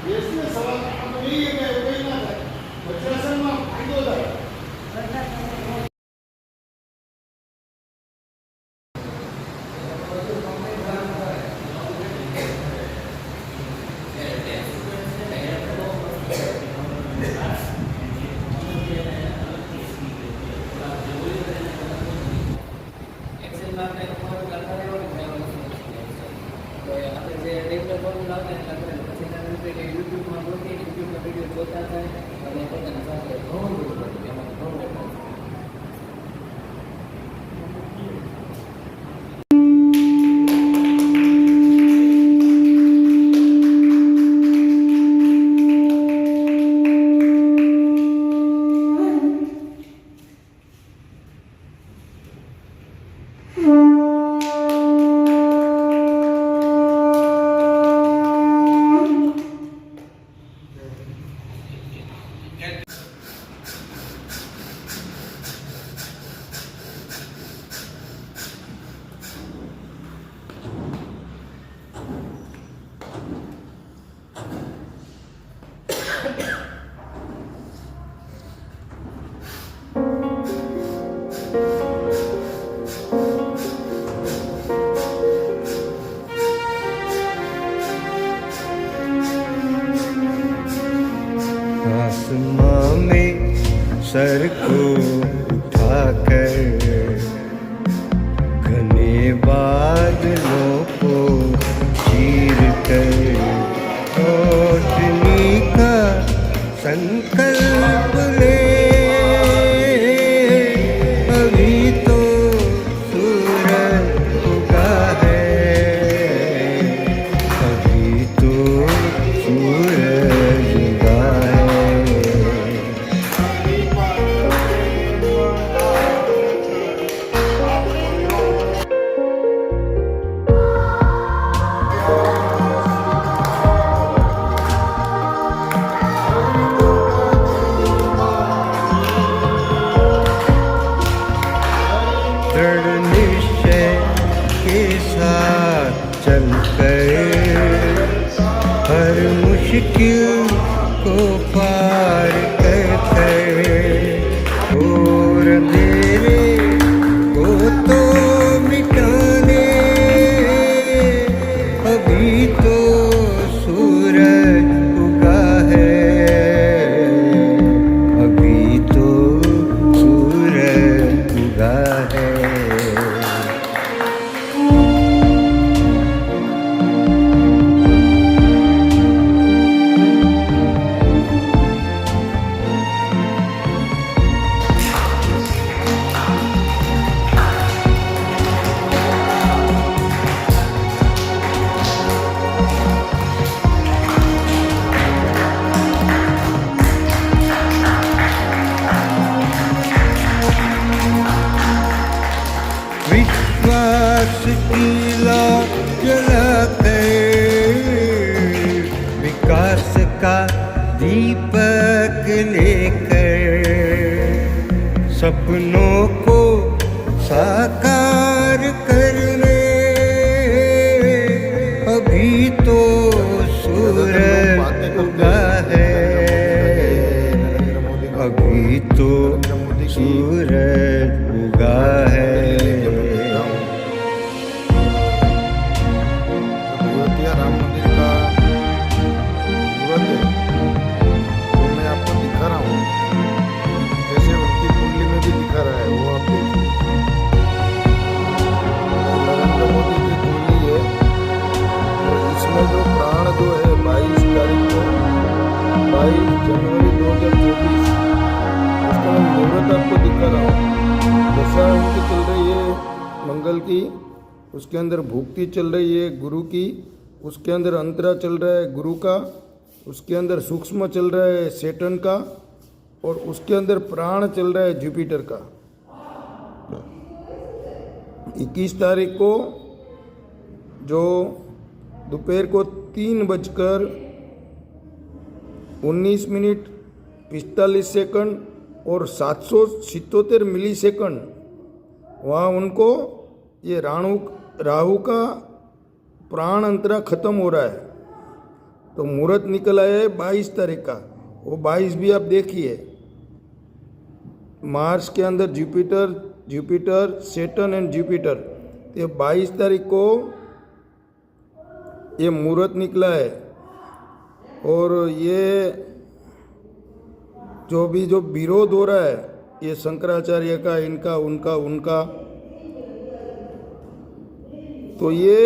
દેશને સવાલ નહીં કે કઈ ના થાય વજ્રાસનમાં ફાયદો થાય. आसमां में सर को उठाकर घने बादलों को चीर कर रोशनी का संकल्प ले अभी तो सूरज उगा है अभी तो सूरज उगा है दृढ़ निश्चय के साथ चलकर हर मुश्किल को पार कर और अंधेरे को तो मिटाने अभी तो सूरज उगा है अभी तो सूरज उगा है विश्वास की लौ जलाकर विकास का दीपक लेकर सपनों को साकार करने अभी तो सूरज उगा है अभी तो सूरज उगा है राम मंदिर का सूरत है वो मैं आपको दिखा रहा हूँ जैसे उनकी कुंडली में भी दिखा रहा है वो आप देखिए नरेंद्र मोदी की कुंडली है और इसमें जो प्राण जो है 22 तारीख को 22 जनवरी 2024 उसका मैं मुहूर्त आपको दिखा रहा हूँ दशा उनकी चल रही है मंगल की उसके अंदर भुक्ति चल रही है गुरु की उसके अंदर अंतरा चल रहा है गुरु का उसके अंदर सूक्ष्म चल रहा है सेटर्न का और उसके अंदर प्राण चल रहा है जुपिटर का। 21 तारीख को जो दोपहर को 3:19:45 और 777 मिली सेकंड वहाँ उनको ये राहु का प्राण अंतरा खत्म हो रहा है। तो मुहूर्त निकल आया है 22 तारीख का। वो 22 भी आप देखिए, मार्स के अंदर जुपिटर सेटर्न एंड जुपिटर, ये 22 तारीख को ये मुहूर्त निकला है। और ये जो विरोध हो रहा है ये शंकराचार्य का, इनका, उनका, तो ये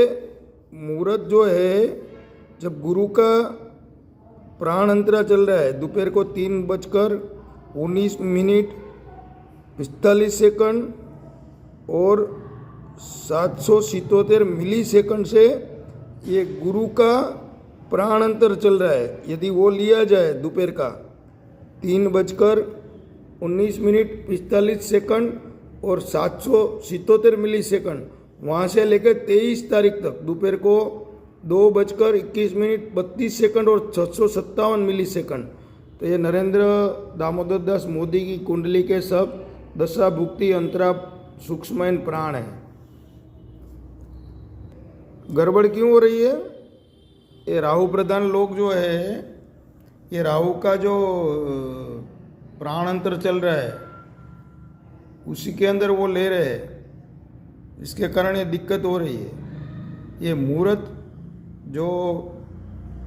मुहूर्त जो है जब गुरु का प्राण अंतरा चल रहा है दोपहर को 3:19:45 और 777 मिली सेकंड से ये गुरु का प्राण अंतर चल रहा है। यदि वो लिया जाए दोपहर का 3:19:45 और 777 मिली सेकंड, वहाँ से लेकर 23 तारीख तक दोपहर को 2:21:32 और 657 मिली सेकंड, तो ये नरेंद्र दामोदर दास मोदी की कुंडली के सब दशा भुक्ति अंतरा सूक्ष्म प्राण है। गड़बड़ क्यों हो रही है? ये राहु प्रधान लोग जो है, ये राहु का जो प्राण अंतर चल रहा है उसी के अंदर वो ले रहे हैं, इसके कारण ये दिक्कत हो रही है। ये मुहूर्त जो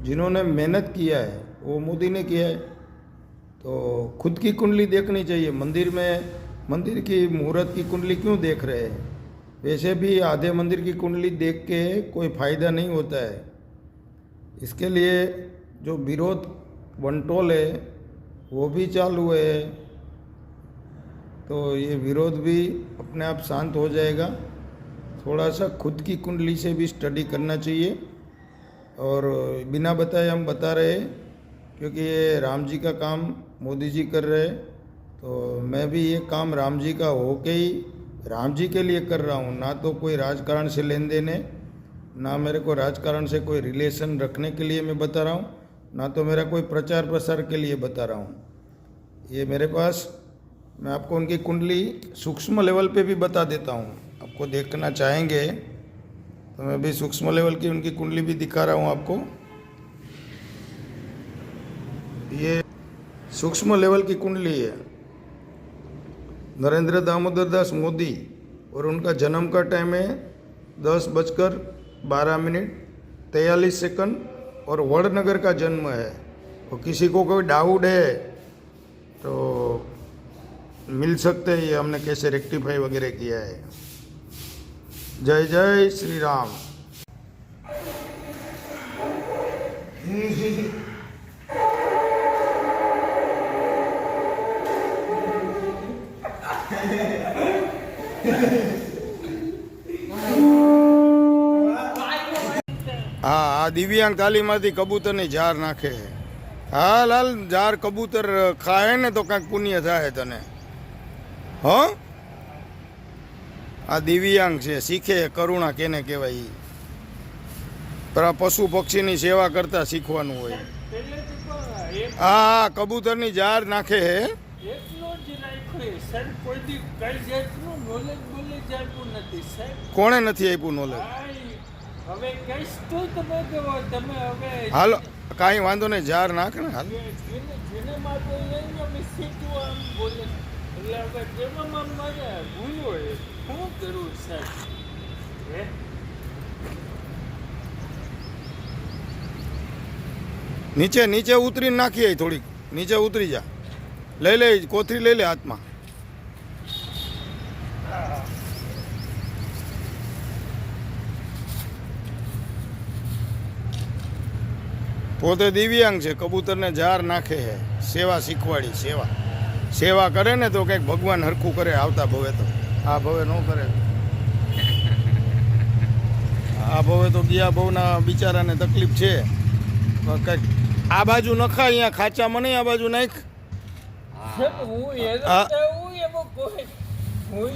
जिन्होंने मेहनत किया है वो मोदी ने किया है, तो खुद की कुंडली देखनी चाहिए। मंदिर की मुहूर्त की कुंडली क्यों देख रहे हैं? वैसे भी आधे मंदिर की कुंडली देख के कोई फ़ायदा नहीं होता है। इसके लिए जो विरोध वंटोल है वो भी चालू है, तो ये विरोध भी अपने आप शांत हो जाएगा। थोड़ा सा खुद की कुंडली से भी स्टडी करना चाहिए, और बिना बताए हम बता रहे हैं क्योंकि ये राम जी का काम मोदी जी कर रहे हैं, तो मैं भी ये काम राम जी का होके ही राम जी के लिए कर रहा हूँ। ना तो कोई राजकारण से लेन देन है, ना मेरे को राजकारण से कोई रिलेशन रखने के लिए मैं बता रहा हूँ, ना तो मेरा कोई प्रचार प्रसार के लिए बता रहा हूँ। ये मेरे पास, मैं आपको उनकी कुंडली सूक्ष्म लेवल पे भी बता देता हूँ। आपको देखना चाहेंगे तो मैं भी सूक्ष्म लेवल की उनकी कुंडली भी दिखा रहा हूँ आपको। ये सूक्ष्म लेवल की कुंडली है नरेंद्र दामोदर दास मोदी, और उनका जन्म का टाइम है 10:12:43 और वडनगर का जन्म है। तो किसी को कोई डाउट है तो मिल सकते हैं, ये हमने कैसे रेक्टिफाई वगैरह किया है। जय जय श्री राम। હા, આ દિવ્યાંગ થાળીમાંથી કબૂતરની ઝાર નાખે. હાલ હાલ, ઝાર કબૂતર ખાય ને તો કાંઈક પુણ્ય થાય તને. હ, આ દિવ્યાંગ છે, શીખે કરુણા કેને કહેવાય. પણ આ પશુ પક્ષીની સેવા કરતા શીખવાનું હોય. હા, કબૂતરની ઝાર નાખે હે. કોણે નથી આપ્યું નોલેજ? હાલો, કાંઈ વાંધો નહીં, ઝાર નાખ ને. હાલ, નીચે નીચે ઉતરીને નાખીએ, થોડીક નીચે ઉતરી જા. લઈ લે, કોથળી લઈ લે હાથમાં. પોતે દિવ્યાંગ છે, કબૂતરને ઝાર નાખે છે, સેવા શીખવાડી. સેવા કરે ને તો કંઈક ભગવાન હરખું કરે આવતા ભવે. તો આ ભવે ન કરે, આ ભવે તો ગયા ભવના બિચારાને તકલીફ છે, કંઈક આ બાજુ નખા અહીંયા ખાચામાં નહીં, આ બાજુ નાખ. હું હા. હું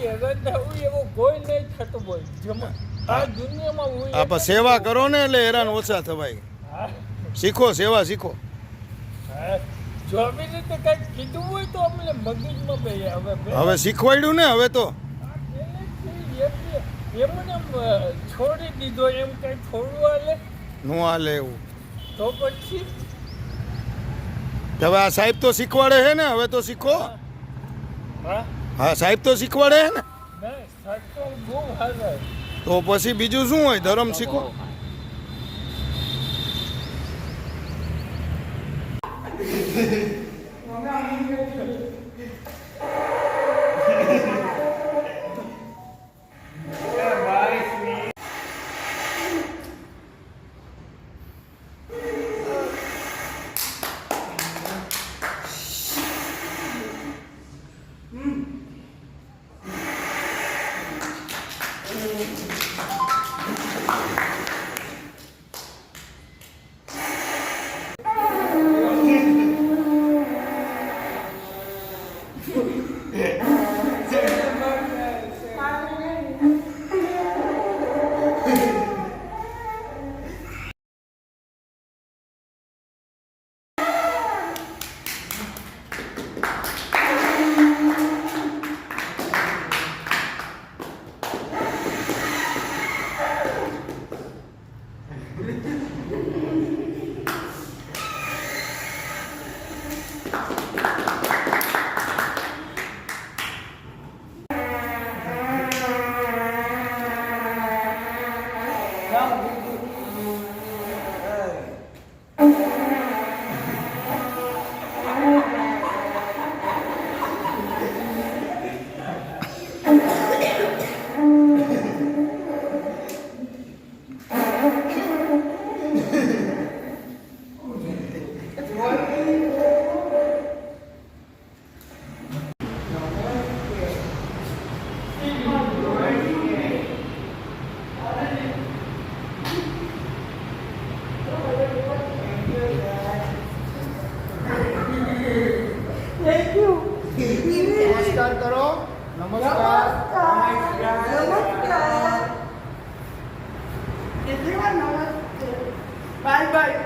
એવો કોઈ નહીં થતો બોય જેમાં આ દુનિયામાં હું આપણે સેવા કરો ને એટલે હેરાન ઓછા થવાય. હા, શીખો, સેવા શીખો. હા. જો આવી રીતે કંઈક કીધું હોય તો અમને મગજમાં બે હવે શીખવાડ્યું ને, હવે તો એમને છોડી દીધો એમ કઈ થોડું હાલે નો હાલે એવું. તો પછી હવે આ સાહેબ તો શીખવાડે છે ને, હવે તો શીખો. હા હા, સાહેબ તો શીખવાડે છે ને, ના સાચો બહુ હાલે તો પછી બીજું શું હોય? ધર્મ શીખો. નમસ્કાર કરો. નમસ્કાર. Bye bye.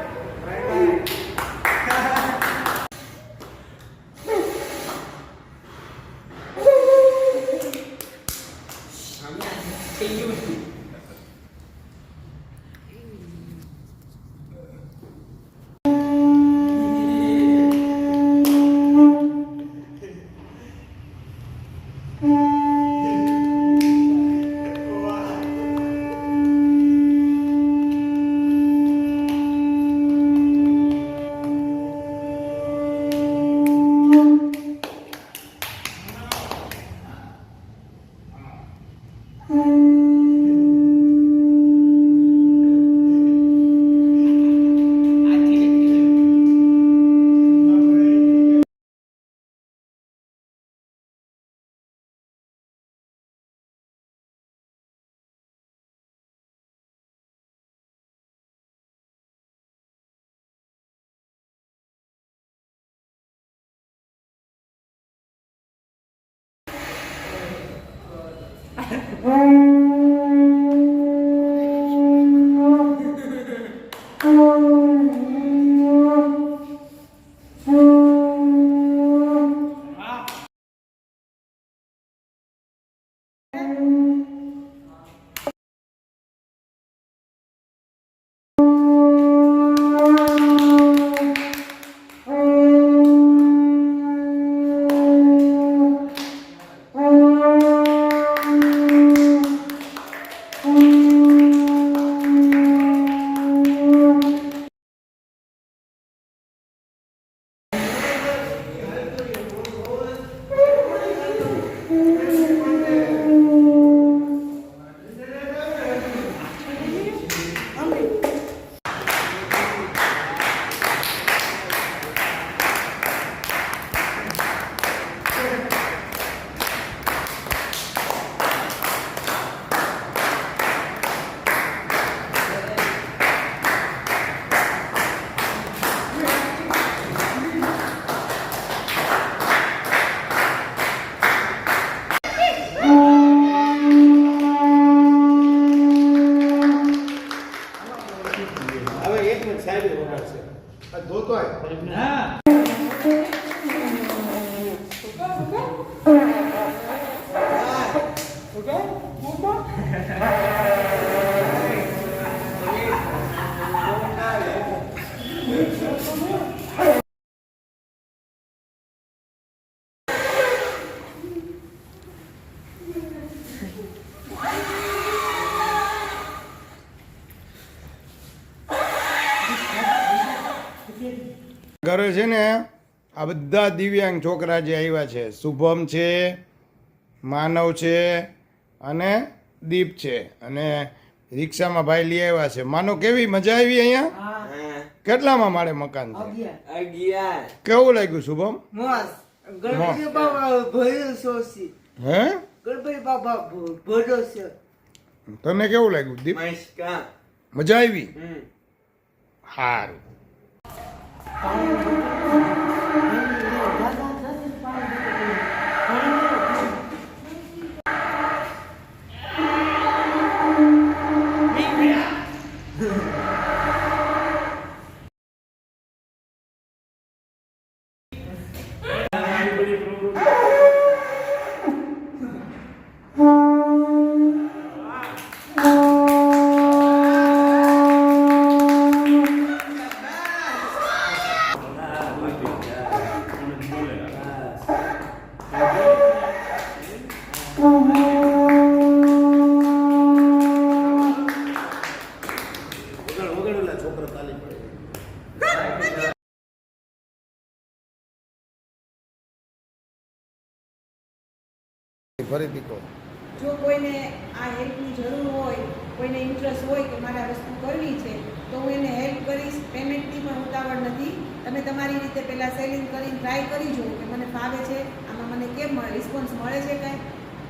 ઘરે છે ને આ બધા દિવ્યાંગ છોકરા જે આવ્યા છે, શુભમ છે, માનવ છે અને દીપ છે, અને રિક્ષામાં ભાઈ લઈ આવ્યા છે. માનો કેવી મજા આવી અહીંયા? કેટલામાં માળે મકાન છે? 11 કેવું લાગ્યું શુભમ? મોસ ગણપતિ બાબા ભર્યો સોસી હે? ગણપતિ બાબા ભર્યો છે તને કેવું લાગ્યું દીપ? મસ્કા મજા આવી? સારું. ફરીથી કહો. જો કોઈને આ હેલ્પની જરૂર હોય, કોઈને ઇન્ટરેસ્ટ હોય કે મારે આ વસ્તુ કરવી છે, તો હું એને હેલ્પ કરીશ. પેમેન્ટની પણ ઉતાવળ નથી. તમે તમારી રીતે પહેલાં સેલિંગ કરીને ટ્રાય કરી જુઓ કે મને ફાવે છે, આમાં મને કેમ રિસ્પોન્સ મળે છે કાંઈ,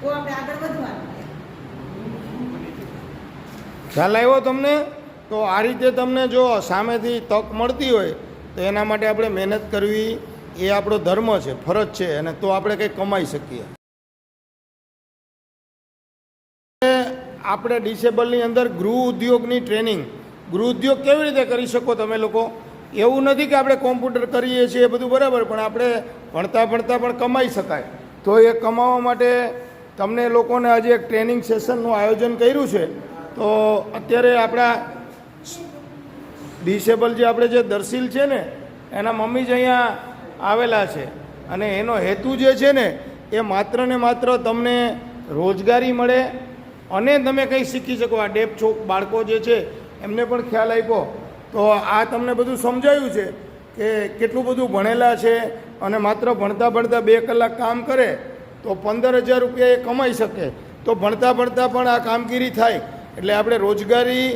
તો આપણે આગળ વધવાનું. ખ્યાલ આવ્યો તમને? તો આ રીતે તમને જો સામેથી તક મળતી હોય તો એના માટે આપણે મહેનત કરવી એ આપણો ધર્મ છે, ફરજ છે, અને તો આપણે કંઈક કમાઈ શકીએ. આપણે ડિસેબલની અંદર ગૃહ ઉદ્યોગની ટ્રેનિંગ, ગૃહ ઉદ્યોગ કેવી રીતે કરી શકો તમે લોકો? એવું નથી કે આપણે કોમ્પ્યુટર કરીએ છીએ એ બધું બરાબર, પણ આપણે ભણતા ભણતા પણ કમાઈ શકાય. તો એ કમાવા માટે તમને લોકોને આજે એક ટ્રેનિંગ સેશનનું આયોજન કર્યું છે. તો અત્યારે આપણા ડિસેબલ જે આપણે જે દર્શીલ છે ને એના મમ્મી જ અહીંયા આવેલા છે, અને એનો હેતુ જે છે ને એ માત્ર ને માત્ર તમને રોજગારી મળે અને તમે કંઈ શીખી શકો. આ ડેફ છોક બાળકો જે છે એમને પણ ખ્યાલ આપ્યો. તો આ તમને બધું સમજાયું છે કે કેટલું બધું ભણેલા છે, અને માત્ર ભણતા ભણતા 2 કલાક કામ કરે તો 15,000 રૂપિયા એ કમાઈ શકે. તો ભણતા ભણતા પણ આ કામગીરી થાય. એટલે આપણે રોજગારી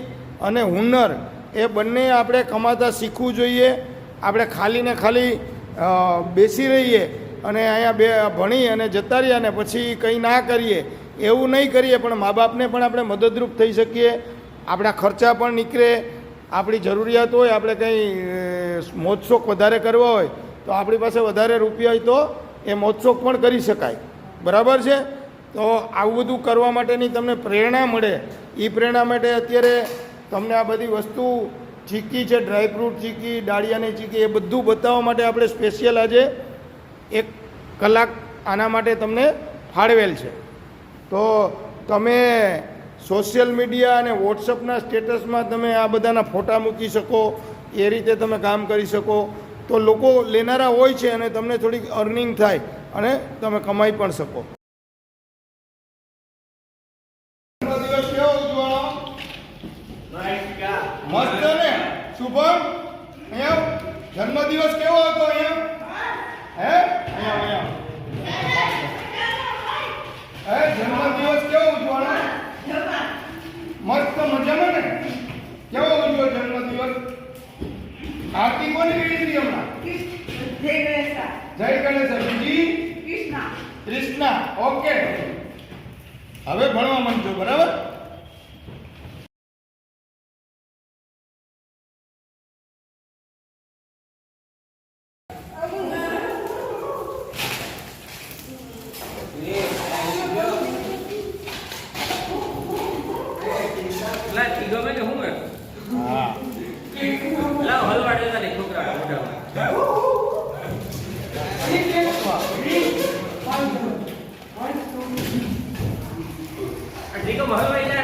અને હુનર એ બંને આપણે કમાતા શીખવું જોઈએ. આપણે ખાલી ને ખાલી બેસી રહીએ અને અહીંયા ભણી અને જતા રહીએ અને પછી કંઈ ના કરીએ એવું નહીં કરીએ, પણ મા બાપને પણ આપણે મદદરૂપ થઈ શકીએ. આપણા ખર્ચા પણ નીકળે. આપણી જરૂરિયાત હોય, આપણે કંઈ મોજશોખ વધારે કરવા હોય તો આપણી પાસે વધારે રૂપિયા હોય તો એ મોજશોખ પણ કરી શકાય. બરાબર છે? તો આવું બધું કરવા માટેની તમને પ્રેરણા મળે. એ પ્રેરણા માટે અત્યારે તમને આ બધી વસ્તુ ચીકી છે, ડ્રાયફ્રૂટ ચીકી, ડાળિયાની ચીકી, એ બધું બતાવવા માટે આપણે સ્પેશિયલ આજે 1 કલાક આના માટે તમને ફાળવેલ છે. તો તમે સોશિયલ મીડિયા અને વોટ્સઅપના સ્ટેટસમાં તમે આ બધાના ફોટા મૂકી શકો, એ રીતે તમે કામ કરી શકો. તો લોકો લેનારા હોય છે અને તમને થોડીક અર્નિંગ થાય અને તમે કમાઈ પણ શકો. જન્મદિવસ કેવો ઉજવવાનો? મસ્ત ને શુભમ? અહીંયા જન્મદિવસ કેવો હતો? અહીંયા હે અહીંયા જન્મદિવસ કેવો ઉજવવાનો? મસ્ત મજામાં ને? કેવો ઉજવ્યો જન્મદિવસ? આરતી કોની કરી હતી હમણાં? જય ગણેશ. બીજી કૃષ્ણા. ઓકે, હવે ભણવા માંડજો. બરાબર? હા. ત્રિકમ હલવાઈ જાય